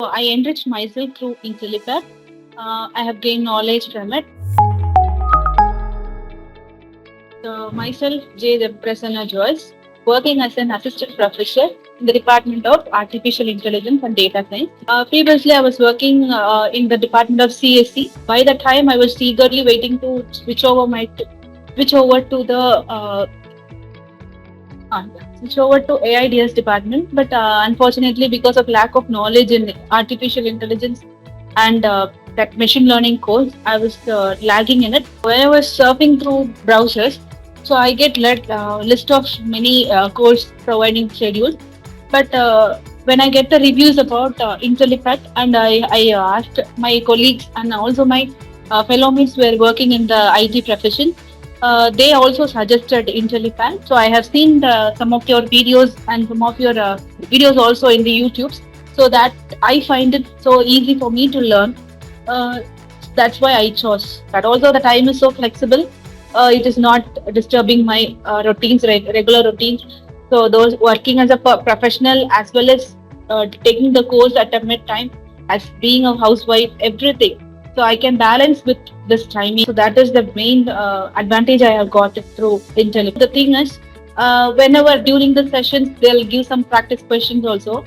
I enriched myself through Intellipaat. I have gained knowledge from it. Myself, J. Prasanna Joyce, working as an assistant professor in the Department of Artificial Intelligence and Data Science. Previously, I was working in the Department of CSC. By the time, I was eagerly waiting to switch over to the switch over to AIDS department, but unfortunately, because of lack of knowledge in artificial intelligence and that machine learning course, I was lagging in it. When I was surfing through browsers, so I get list of many course providing schedules, but when I get the reviews about Intellipaat, and I asked my colleagues and also my fellow mates who were working in the IT profession, they also suggested Intellipaat. So I have seen some of your videos and some of your videos also in the YouTubes. So that I find it so easy for me to learn. Uh, that's why I chose that. Also, the time is so flexible. It is not disturbing my regular routines. So those working as a professional as well as taking the course at a mid time, as being a housewife, everything. So I can balance with this timing. So that is the main advantage I have got through Intel. The thing is, whenever during the sessions they'll give some practice questions also.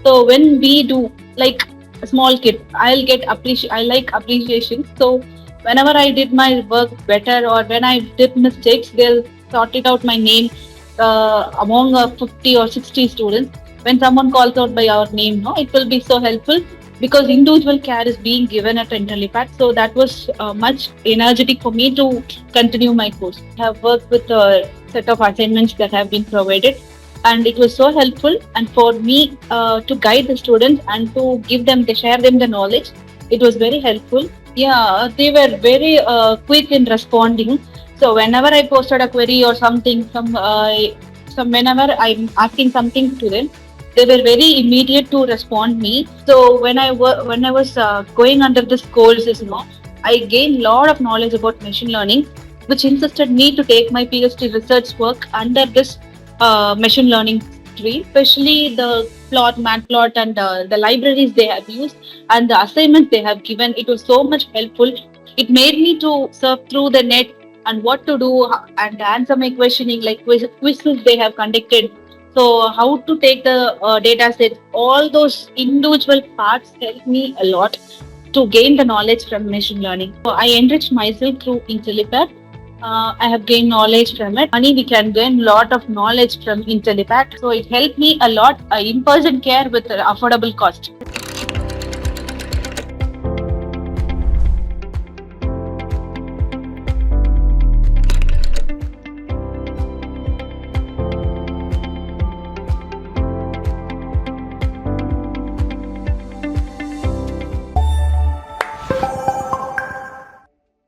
So when we do like a small kid, I like appreciation. So whenever I did my work better or when I did mistakes, they'll sort it out my name among 50 or 60 students. When someone calls out by our name, no, it will be so helpful because individual care is being given at Intellipaat. So that was much energetic for me to continue my course. I have worked with a set of assignments that have been provided, and it was so helpful. And for me to guide the students and to share them the knowledge, it was very helpful. Yeah, they were very quick in responding. So whenever I posted a query or something, whenever I'm asking something to them, they were very immediate to respond me. So when I was going under this course, I gained a lot of knowledge about machine learning, which insisted me to take my PhD research work under this machine learning tree, especially the matplot, and the libraries they have used and the assignments they have given. It was so much helpful. It made me to surf through the net and what to do and answer my questioning, like quizzes they have conducted. So how to take the data set, all those individual parts helped me a lot to gain the knowledge from machine learning. So I enriched myself through Intellipaat. I have gained knowledge from it. We can gain lot of knowledge from Intellipaat. So it helped me a lot in-person care with affordable cost.